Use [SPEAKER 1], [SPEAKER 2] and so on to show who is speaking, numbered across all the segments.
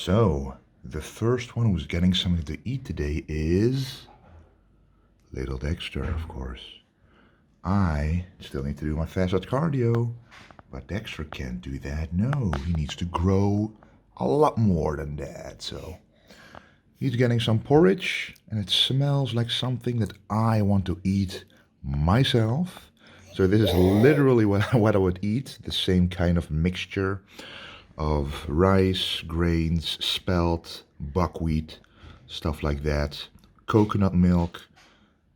[SPEAKER 1] So, the first one who's getting something to eat today is little Dexter, of course. I still need to do my fast cardio, but Dexter can't do that. No, he needs to grow a lot more than that. So, he's getting some porridge, and it smells like something that I want to eat myself. So this is literally what I would eat, the same kind of mixture of rice, grains, spelt, buckwheat, stuff like that. Coconut milk.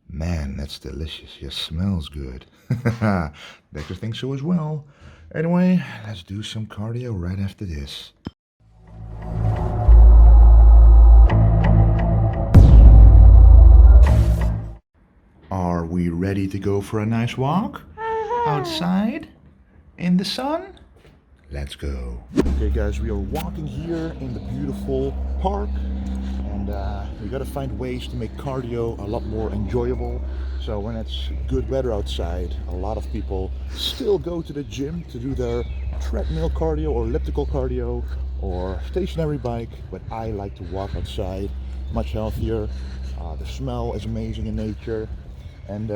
[SPEAKER 1] Man, that's delicious. Yes, smells good. Dexter thinks so as well. Anyway, let's do some cardio right after this. Are we ready to go for a nice walk? Outside? In the sun? Let's go. Okay guys, we are walking here in the beautiful park, and we gotta find ways to make cardio a lot more enjoyable. So when it's good weather outside, a lot of people still go to the gym to do their treadmill cardio or elliptical cardio or stationary bike, but I like to walk outside, much healthier. The smell is amazing in nature, and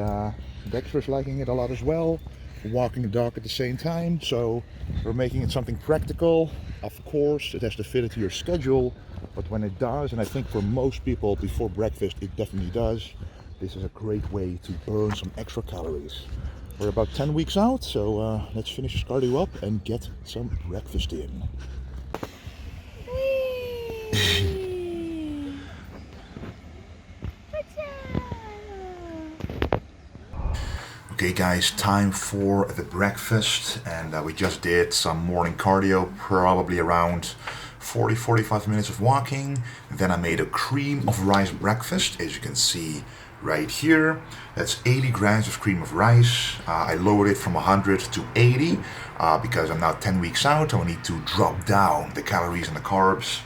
[SPEAKER 1] Dexter's liking it a lot as well. Walking the dog at the same time, so we're making it something practical. Of course, it has to fit into your schedule, but when it does, and I think for most people before breakfast it definitely does, this is a great way to burn some extra calories. We're about 10 weeks out, so let's finish this cardio up and get some breakfast in. Okay guys, time for the breakfast, and we just did some morning cardio, probably around 40-45 minutes of walking. Then I made a cream of rice breakfast, as you can see right here. That's 80 grams of cream of rice. I lowered it from 100 to 80 because I'm now 10 weeks out. I need to drop down the calories and the carbs.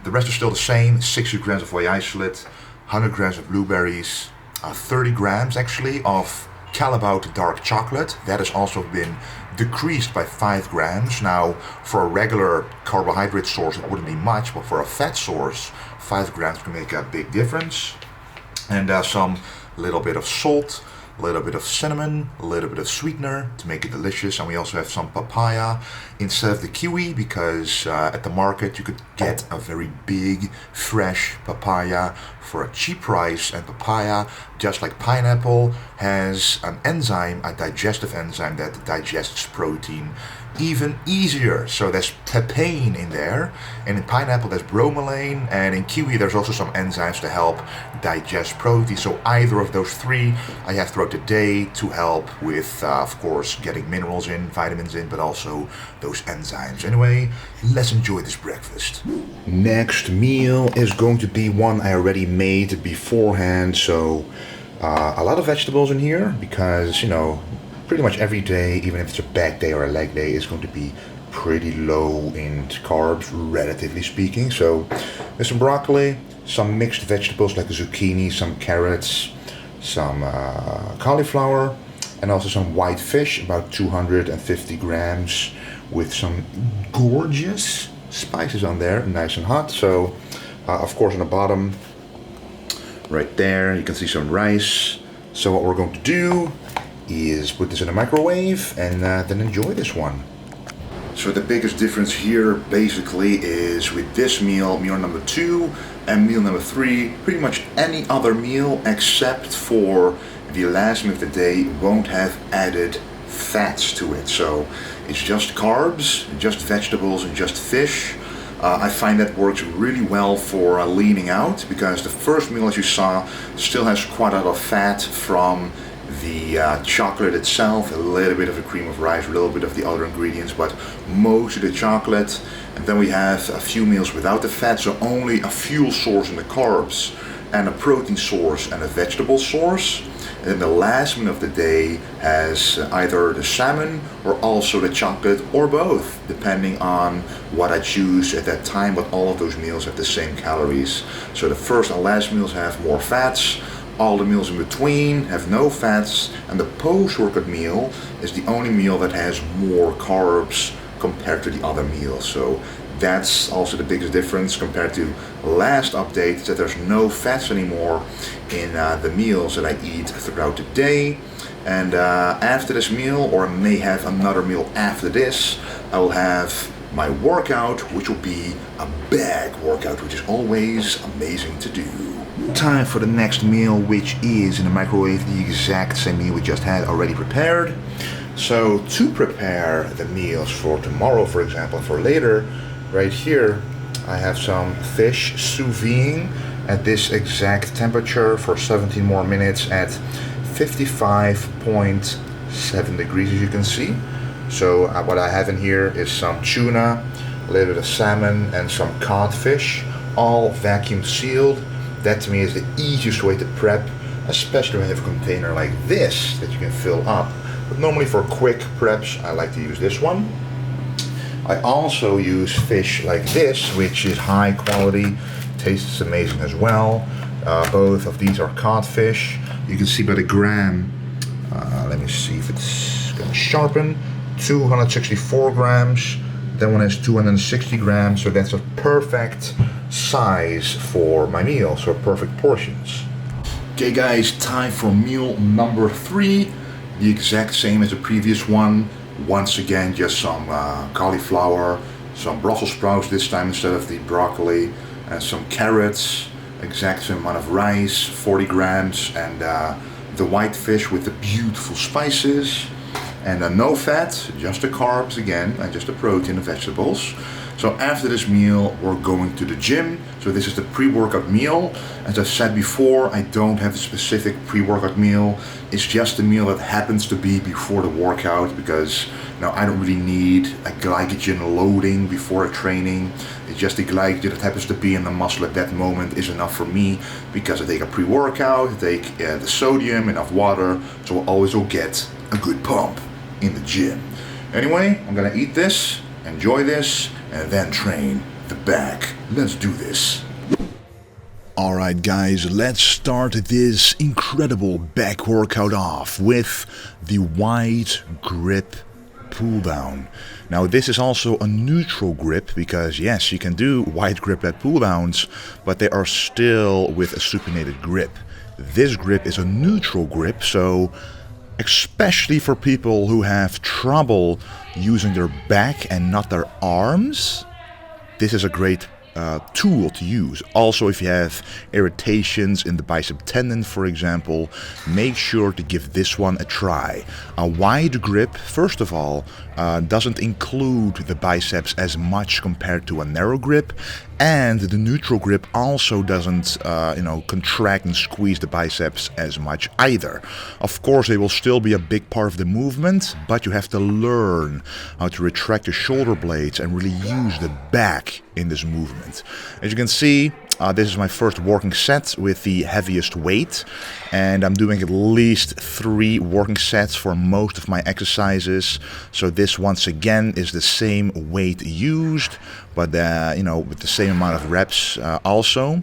[SPEAKER 1] The rest are still the same: 60 grams of whey isolate, 100 grams of blueberries, 30 grams actually of Calabout dark chocolate. That has also been decreased by 5 grams. Now, for a regular carbohydrate source, it wouldn't be much, but for a fat source, 5 grams can make a big difference. And some little bit of salt, a little bit of cinnamon, a little bit of sweetener to make it delicious. And we also have some papaya instead of the kiwi, because at the market you could get a very big fresh papaya for a cheap price. And papaya, just like pineapple, has an enzyme, a digestive enzyme that digests protein even easier. So there's terpene in there, and in pineapple there's bromelain, and in kiwi there's also some enzymes to help digest protein. So either of those three I have throughout the day to help with, of course, getting minerals in, vitamins in, but also those enzymes. Anyway, let's enjoy this breakfast. Next meal is going to be one I already made beforehand, so a lot of vegetables in here, because, you know, pretty much every day, even if it's a back day or a leg day, is going to be pretty low in carbs, relatively speaking. So there's some broccoli, some mixed vegetables like zucchini, some carrots, some cauliflower, and also some white fish, about 250 grams, with some gorgeous spices on there, nice and hot. So of course on the bottom right there you can see some rice. So what we're going to do is put this in a microwave and then enjoy this one. So the biggest difference here basically is with this meal number 2 and meal number 3, pretty much any other meal except for the last meal of the day won't have added fats to it. So it's just carbs, just vegetables, and just fish. I find that works really well for leaning out, because the first meal, as you saw, still has quite a lot of fat from the chocolate itself, a little bit of the cream of rice, a little bit of the other ingredients, but most of the chocolate. And then we have a few meals without the fat, so only a fuel source in the carbs, and a protein source and a vegetable source. And then the last meal of the day has either the salmon or also the chocolate, or both, depending on what I choose at that time, but all of those meals have the same calories. So the first and last meals have more fats, all the meals in between have no fats, and the post-workout meal is the only meal that has more carbs compared to the other meals. So That's also the biggest difference compared to last update, is that there's no fats anymore in the meals that I eat throughout the day. And after this meal, or I may have another meal after this, I will have my workout, which will be a bag workout, which is always amazing to do. Time for the next meal, which is in the microwave, the exact same meal we just had already prepared. So to prepare the meals for tomorrow, for example, for later, right here I have some fish sous vide at this exact temperature for 17 more minutes at 55.7 degrees, as you can see. So what I have in here is some tuna, a little bit of salmon, and some codfish, all vacuum sealed. That to me is the easiest way to prep, especially when you have a container like this that you can fill up. But normally for quick preps, I like to use this one. I also use fish like this, which is high quality, tastes amazing as well. Both of these are codfish. You can see by the gram, let me see if it's going to sharpen, 264 grams. That one has 260 grams, so that's a perfect size for my meal, so perfect portions. Okay guys, time for meal number 3. The exact same as the previous one. Once again, just some cauliflower, some Brussels sprouts this time instead of the broccoli, and some carrots, exact same amount of rice, 40 grams, and the white fish with the beautiful spices. And no fat, just the carbs again, and just the protein and vegetables. So after this meal, we're going to the gym. So this is the pre-workout meal. As I've said before, I don't have a specific pre-workout meal. It's just a meal that happens to be before the workout, because I don't really need a glycogen loading before a training. It's just the glycogen that happens to be in the muscle at that moment is enough for me, because I take a pre-workout, I take the sodium, enough water, so I always will get a good pump in the gym. Anyway, I'm gonna eat this, enjoy this, and then train the back. Let's do this. Alright guys, let's start this incredible back workout off with the wide grip pull down. Now this is also a neutral grip, because yes, you can do wide grip lat pull downs, but they are still with a supinated grip. This grip is a neutral grip, so especially for people who have trouble using their back and not their arms, this is a great tool to use. Also, if you have irritations in the bicep tendon, for example, make sure to give this one a try. A wide grip, first of all, doesn't include the biceps as much compared to a narrow grip, and the neutral grip also doesn't contract and squeeze the biceps as much either. Of course, they will still be a big part of the movement, but you have to learn how to retract the shoulder blades and really use the back in this movement. As you can see, this is my first working set with the heaviest weight, and I'm doing at least 3 working sets for most of my exercises. So this once again is the same weight used, but with the same amount of reps also.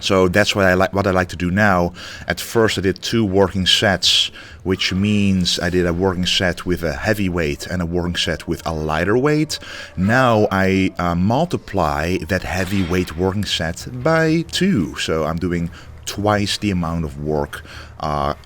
[SPEAKER 1] So that's what I like to do now. At first I did 2 working sets, which means I did a working set with a heavy weight and a working set with a lighter weight. Now I multiply that heavy weight working set by 2. So I'm doing twice the amount of work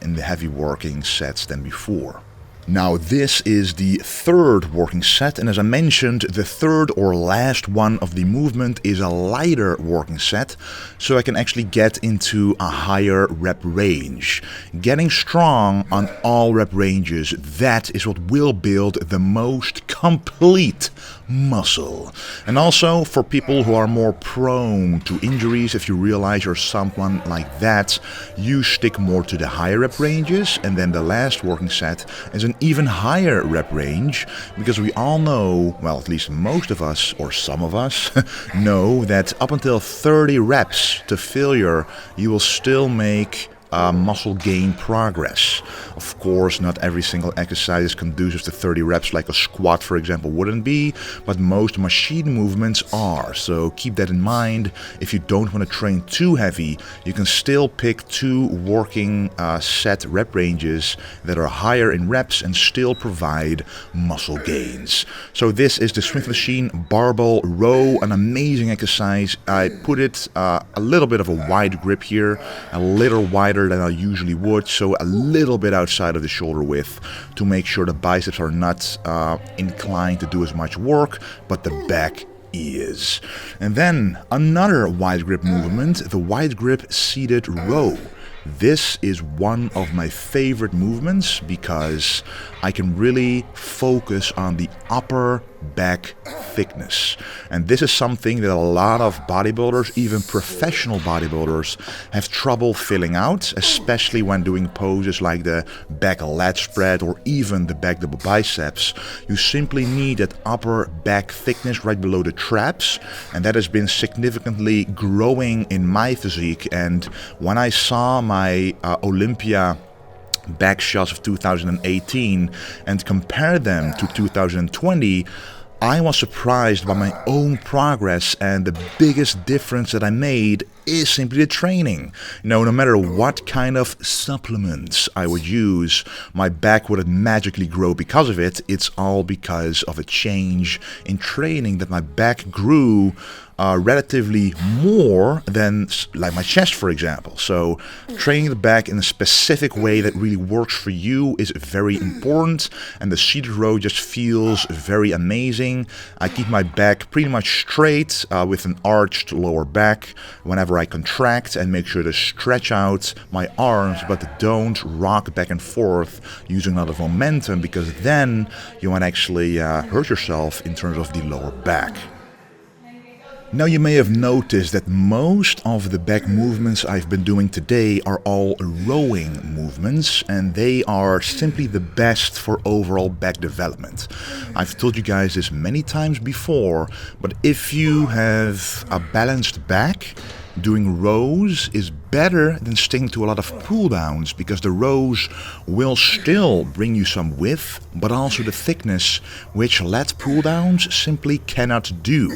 [SPEAKER 1] in the heavy working sets than before. Now this is the 3rd working set, and as I mentioned, the 3rd or last one of the movement is a lighter working set, so I can actually get into a higher rep range. Getting strong on all rep ranges, that is what will build the most complete muscle. And also for people who are more prone to injuries, if you realize you're someone like that, you stick more to the higher rep ranges, and then the last working set is an even higher rep range, because we all know, well, at least most of us or some of us know that up until 30 reps to failure you will still make muscle gain progress. Of course, not every single exercise is conducive to 30 reps like a squat, for example, wouldn't be, but most machine movements are. So keep that in mind. If you don't want to train too heavy, you can still pick 2 working set rep ranges that are higher in reps and still provide muscle gains. So this is the Smith Machine Barbell Row, an amazing exercise. I put it a little bit of a wide grip here, a little wider than I usually would, so a little bit outside of the shoulder width to make sure the biceps are not inclined to do as much work, but the back is. And then another wide grip movement, the wide grip seated row. This is one of my favorite movements because I can really focus on the upper back thickness. And this is something that a lot of bodybuilders, even professional bodybuilders, have trouble filling out, especially when doing poses like the back lat spread or even the back double biceps. You simply need that upper back thickness right below the traps, and that has been significantly growing in my physique. And when I saw my Olympia back shots of 2018 and compare them to 2020, I was surprised by my own progress, and the biggest difference that I made is simply the training. No matter what kind of supplements I would use, my back wouldn't magically grow because of it. It's all because of a change in training that my back grew relatively more than like my chest, for example. So training the back in a specific way that really works for you is very important, and the seated row just feels very amazing. I keep my back pretty much straight with an arched lower back whenever I contract, and make sure to stretch out my arms, but don't rock back and forth using a lot of momentum, because then you might actually hurt yourself in terms of the lower back. Now, you may have noticed that most of the back movements I've been doing today are all rowing movements, and they are simply the best for overall back development. I've told you guys this many times before, but if you have a balanced back, doing rows is better than sticking to a lot of pull downs, because the rows will still bring you some width, but also the thickness, which lat pull downs simply cannot do.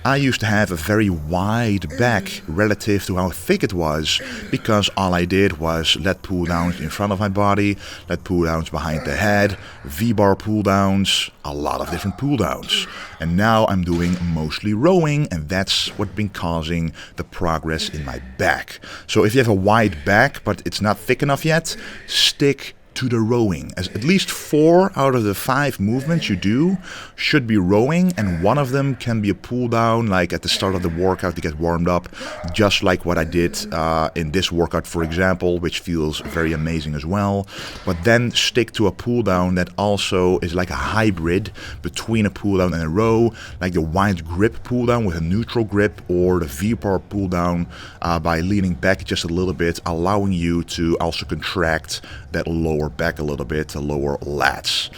[SPEAKER 1] I used to have a very wide back relative to how thick it was, because all I did was lat pull downs in front of my body, lat pull downs behind the head, V-bar pull downs, a lot of different pull downs. And now I'm doing mostly rowing, and that's what's been causing the progress in my back. So if you have a wide back but it's not thick enough yet, stick to the rowing, as at least 4 out of the 5 movements you do should be rowing, and one of them can be a pull down, like at the start of the workout to get warmed up, just like what I did in this workout, for example, which feels very amazing as well. But then stick to a pull down that also is like a hybrid between a pull down and a row, like the wide grip pull down with a neutral grip, or the V-bar pull down by leaning back just a little bit, allowing you to also contract that lower back a little bit, the lower lats.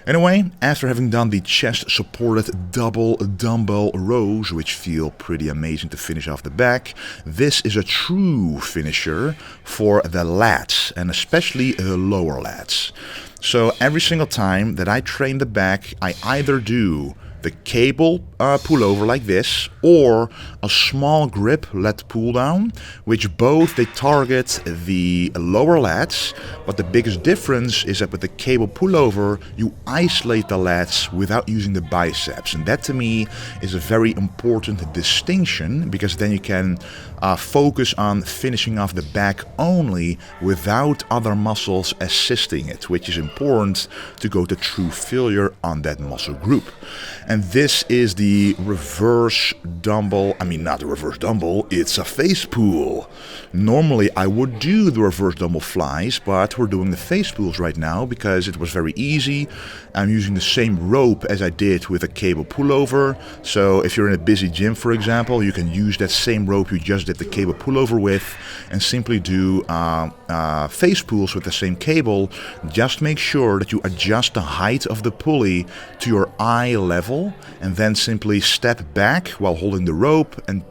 [SPEAKER 1] Anyway, after having done the chest supported double dumbbell rows, which feel pretty amazing to finish off the back, this is a true finisher for the lats, and especially the lower lats. So every single time that I train the back, I either do the cable pullover like this, or a small grip lat pull down, which both they target the lower lats, but the biggest difference is that with the cable pullover you isolate the lats without using the biceps, and that to me is a very important distinction, because then you can focus on finishing off the back only without other muscles assisting it, which is important to go to true failure on that muscle group. And this is the reverse dumbbell, not the reverse dumbbell, it's a face pull. Normally I would do the reverse dumbbell flies, but we're doing the face pulls right now because it was very easy. I'm using the same rope as I did with a cable pullover. So if you're in a busy gym, for example, you can use that same rope you just did the cable pullover with and simply do face pulls with the same cable. Just make sure that you adjust the height of the pulley to your eye level, and then simply step back while holding the rope and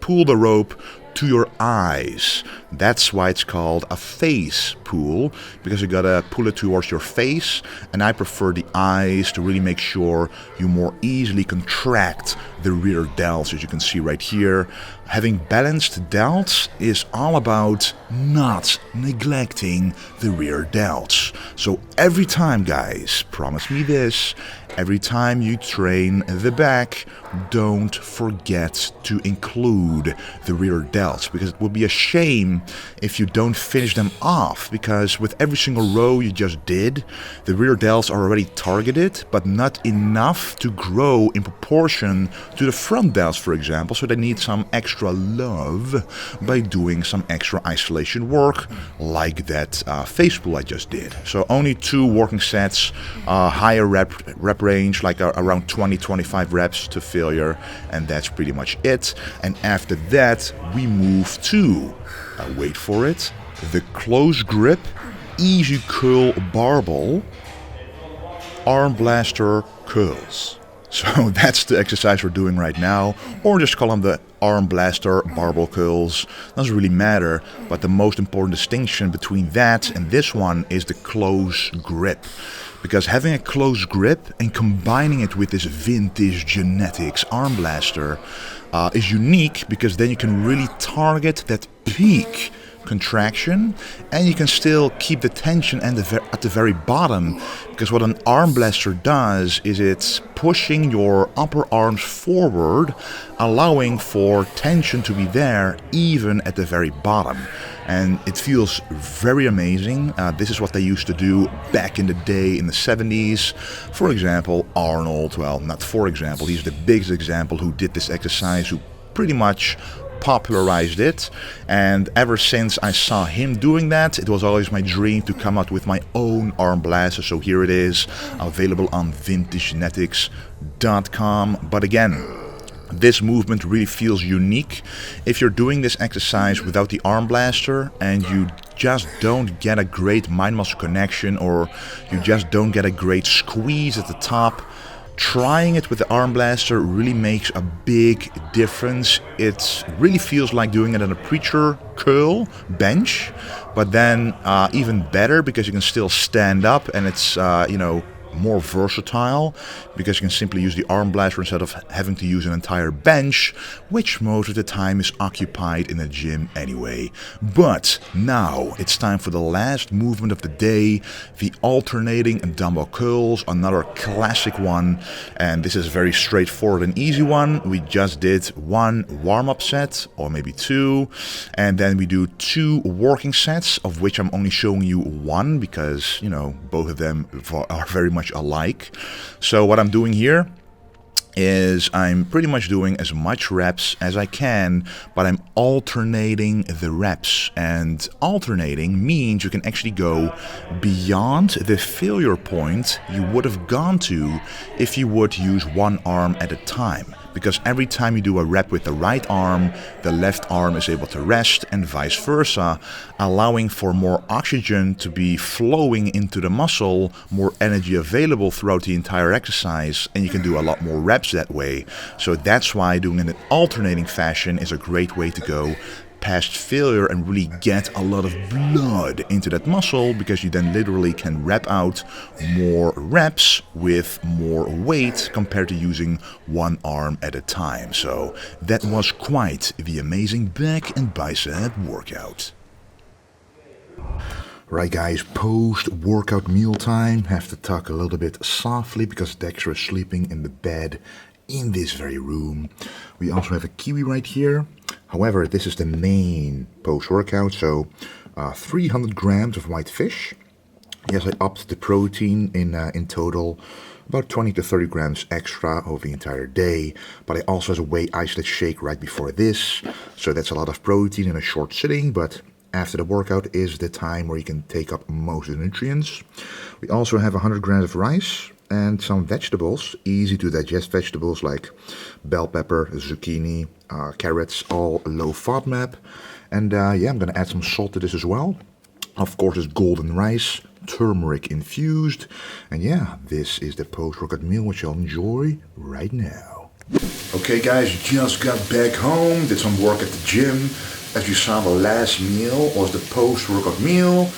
[SPEAKER 1] pull the rope to your eyes. That's why it's called a face pull, because you gotta pull it towards your face, and I prefer the eyes to really make sure you more easily contract the rear delts, as you can see right here. Having balanced delts is all about not neglecting the rear delts. So every time, guys, promise me this, every time you train the back, don't forget to include the rear delts, because it would be a shame if you don't finish them off, because with every single row you just did, the rear delts are already targeted, but not enough to grow in proportion to the front delts, for example, so they need some extra love by doing some extra isolation work, like that face pull I just did. So only 2 working sets, higher rep range, like around 20-25 reps to failure, and that's pretty much it. And after that we move to, wait for it, the close grip easy curl barbell Armblaster curls. So that's the exercise we're doing right now, or just call them the Armblaster barbell curls. Doesn't really matter, but the most important distinction between that and this one is the close grip. Because having a close grip and combining it with this vintage genetics Armblaster is unique, because then you can really target that peak contraction, and you can still keep the tension at the very bottom, because what an Armblaster does is it's pushing your upper arms forward, allowing for tension to be there even at the very bottom. And it feels very amazing. This is what they used to do back in the day in the 70s. For example, Arnold, well, not for example, he's the biggest example who did this exercise, who pretty much popularized it, and ever since I saw him doing that, it was always my dream to come out with my own Armblaster. So here it is, available on vintagegenetics.com. But again, this movement really feels unique. If you're doing this exercise without the Armblaster and you just don't get a great mind-muscle connection, or you just don't get a great squeeze at the top, trying it with the Armblaster really makes a big difference. It really feels like doing it on a preacher curl bench, but then even better, because you can still stand up, and it's more versatile, because you can simply use the Armblaster instead of having to use an entire bench, which most of the time is occupied in a gym anyway. But now it's time for the last movement of the day, the alternating dumbbell curls, another classic one. And this is a very straightforward and easy one. We just did 1 warm-up set, or maybe 2, and then we do 2 working sets, of which I'm only showing you 1, because both of them are very much alike. So what I'm doing here is I'm pretty much doing as much reps as I can, but I'm alternating the reps. And alternating means you can actually go beyond the failure point you would have gone to if you would use one arm at a time. Because every time you do a rep with the right arm, the left arm is able to rest, and vice versa, allowing for more oxygen to be flowing into the muscle, more energy available throughout the entire exercise, and you can do a lot more reps that way. So that's why doing it in an alternating fashion is a great way to go past failure and really get a lot of blood into that muscle, because you then literally can rep out more reps with more weight compared to using one arm at a time. So that was quite the amazing back and bicep workout. Right guys, post-workout mealtime. Have to talk a little bit softly because Dexter is sleeping in the bed in this very room. We also have a kiwi right here. However, this is the main post-workout, so 300 grams of white fish. Yes, I upped the protein in total, about 20 to 30 grams extra over the entire day. But I also have a whey isolate shake right before this, so that's a lot of protein in a short sitting, but after the workout is the time where you can take up most of the nutrients. We also have 100 grams of rice and some vegetables, easy to digest vegetables like bell pepper, zucchini, carrots, all low FODMAP. And yeah, I'm going to add some salt to this as well. Of course, it's golden rice, turmeric infused. And yeah, this is the post-workout meal which I'll enjoy right now. Okay guys, just got back home, did some work at the gym. As you saw, the last meal was the post-workout meal,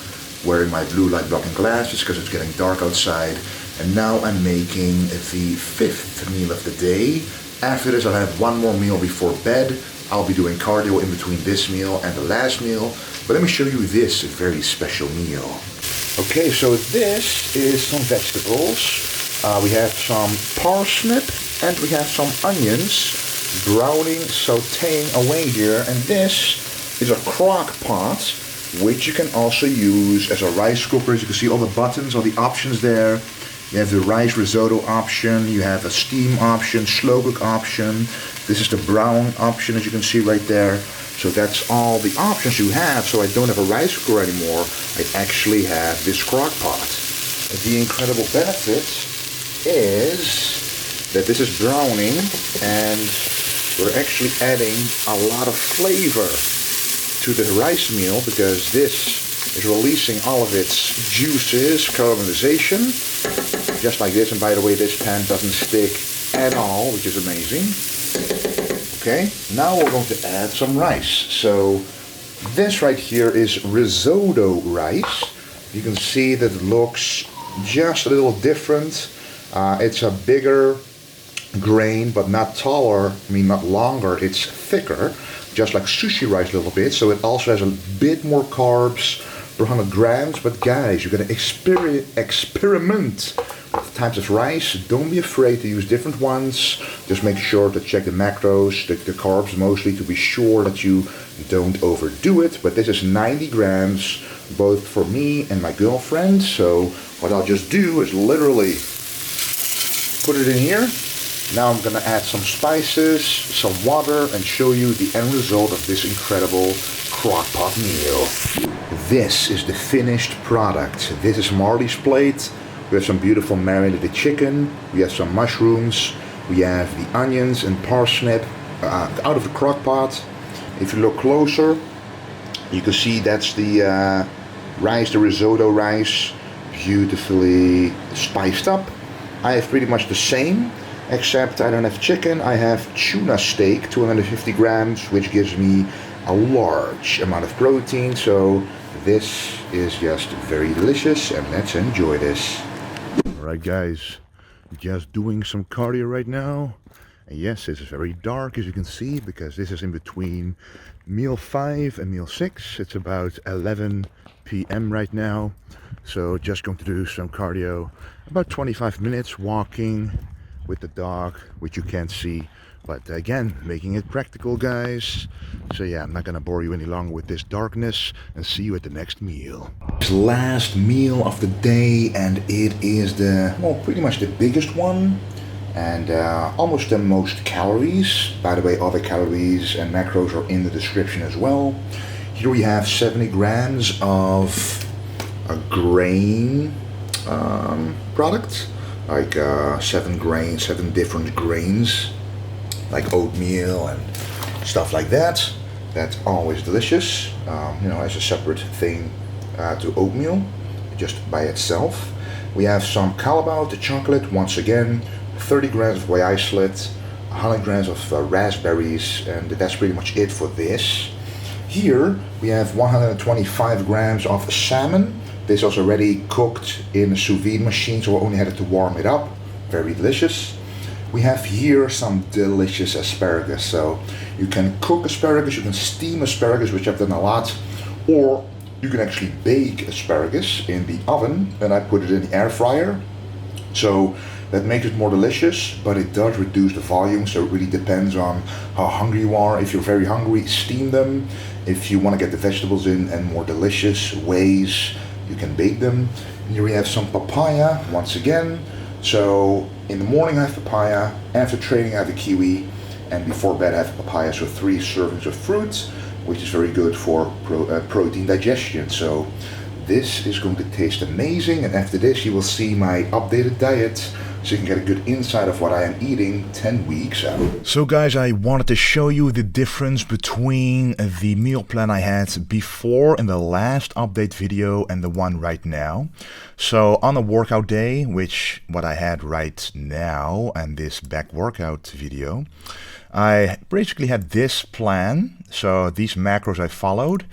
[SPEAKER 1] wearing my blue light blocking glasses because it's getting dark outside. And now I'm making the 5th meal of the day. After this I'll have one more meal before bed. I'll be doing cardio in between this meal and the last meal. But let me show you this very special meal. Okay, so this is some vegetables. We have some parsnip and we have some onions browning, sauteing away here. And this is a crock pot, which you can also use as a rice cooker. As you can see, all the buttons, all the options there. You have the rice risotto option, you have a steam option, slow cook option. This is the brown option, as you can see right there. So that's all the options you have. So I don't have a rice cooker anymore. I actually have this crock pot. The incredible benefit is that this is browning and we're actually adding a lot of flavor to the rice meal because this is releasing all of its juices, caramelization, just like this. And by the way, this pan doesn't stick at all, which is amazing. Okay, now we're going to add some rice. So this right here is risotto rice. You can see that it looks just a little different. It's a bigger grain, but not taller, not longer, it's thicker, just like sushi rice a little bit. So it also has a bit more carbs per 100 grams. But guys, you're going to experiment with types of rice. Don't be afraid to use different ones. Just make sure to check the macros, the carbs mostly, to be sure that you don't overdo it. But this is 90 grams, both for me and my girlfriend. So what I'll just do is literally put it in here. Now I'm gonna add some spices, some water, and show you the end result of this incredible crock pot meal. This is the finished product. This is Marty's plate. We have some beautiful marinated chicken. We have some mushrooms. We have the onions and parsnip out of the crock pot. If you look closer, you can see that's the rice, the risotto rice, beautifully spiced up. I have pretty much the same, except I don't have chicken. I have tuna steak, 250 grams, which gives me a large amount of protein. So this is just very delicious, and let's enjoy this. Alright guys, just doing some cardio right now. And yes, it's very dark, as you can see, because this is in between meal 5 and meal 6. It's about 11 p.m. right now. So just going to do some cardio, about 25 minutes walking with the dog, which you can't see, but again, making it practical, guys. So yeah, I'm not gonna bore you any longer with this darkness, and see you at the next meal. Last meal of the day, and it is pretty much the biggest one, and almost the most calories. By the way, all the calories and macros are in the description as well. Here we have 70 grams of a grain product, like 7 different grains, like oatmeal and stuff like that. That's always delicious, as a separate thing to oatmeal, just by itself. We have some Callebaut, the chocolate, once again, 30 grams of whey isolate, 100 grams of raspberries, and that's pretty much it for this. Here we have 125 grams of salmon. This was already cooked in a sous vide machine, so I only had to warm it up. Very delicious. We have here some delicious asparagus. So you can cook asparagus, you can steam asparagus, which I've done a lot, or you can actually bake asparagus in the oven, and I put it in the air fryer. So that makes it more delicious, but it does reduce the volume, so it really depends on how hungry you are. If you're very hungry, steam them. If you want to get the vegetables in and more delicious ways, you can bake them. And here we have some papaya, once again. So in the morning I have papaya, after training I have a kiwi, and before bed I have papaya, so 3 servings of fruit, which is very good for protein digestion. So this is going to taste amazing, and after this you will see my updated diet. so you can get a good insight of what I am eating 10 weeks out. So guys, I wanted to show you the difference between the meal plan I had before in the last update video and the one right now. So on a workout day, which what I had right now and this back workout video, I basically had this plan, so these macros I followed,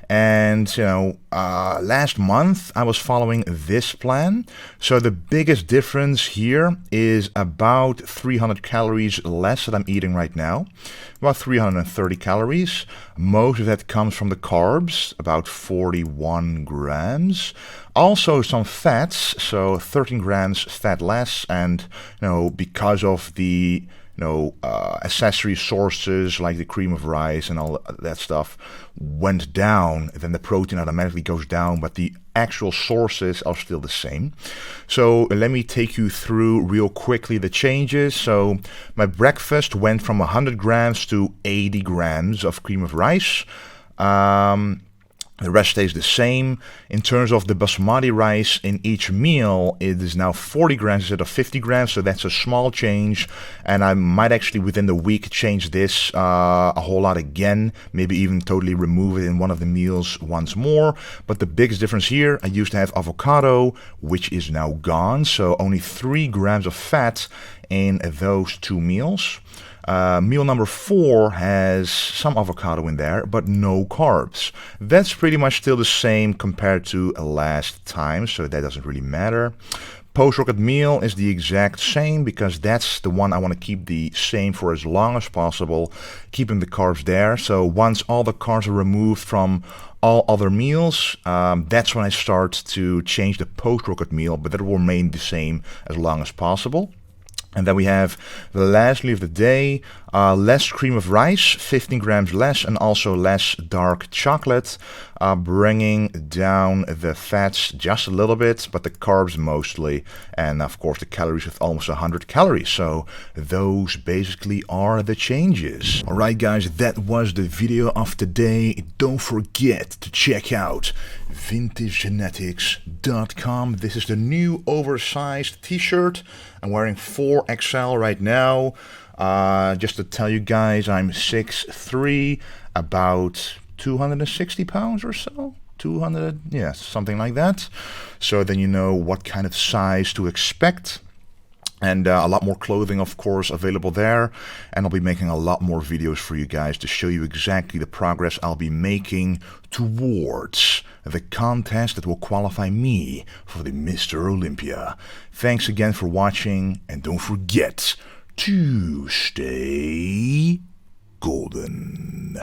[SPEAKER 1] and last month I was following this plan. So the biggest difference here is about 300 calories less that I'm eating right now, about 330 calories. Most of that comes from the carbs, about 41 grams. Also some fats, so 13 grams fat less, and because of the accessory sources like the cream of rice and all that stuff went down, then the protein automatically goes down, but the actual sources are still the same. So let me take you through real quickly the changes. So my breakfast went from 100 grams to 80 grams of cream of rice. The rest stays the same. In terms of the basmati rice in each meal, it is now 40 grams instead of 50 grams, so that's a small change. And I might actually within the week change this a whole lot again, maybe even totally remove it in one of the meals once more. But the biggest difference here, I used to have avocado, which is now gone, so only 3 grams of fat in those 2 meals. Meal number 4 has some avocado in there, but no carbs. That's pretty much still the same compared to last time, so that doesn't really matter. Post-workout meal is the exact same because that's the one I want to keep the same for as long as possible, keeping the carbs there. So once all the carbs are removed from all other meals, that's when I start to change the post-workout meal, but that will remain the same as long as possible. And then we have the last meal of the day, less cream of rice, 15 grams less, and also less dark chocolate, bringing down the fats just a little bit, but the carbs mostly, and of course the calories with almost 100 calories. So those basically are the changes. Alright guys, that was the video of today. Don't forget to check out vintagegenetics.com. This is the new oversized t-shirt. I'm wearing 4XL right now. Just to tell you guys, I'm 6'3", about 260 pounds or so. 200, yeah, something like that. So then you know what kind of size to expect. And a lot more clothing, of course, available there. And I'll be making a lot more videos for you guys to show you exactly the progress I'll be making towards the contest that will qualify me for the Mr. Olympia. Thanks again for watching, and don't forget to stay golden.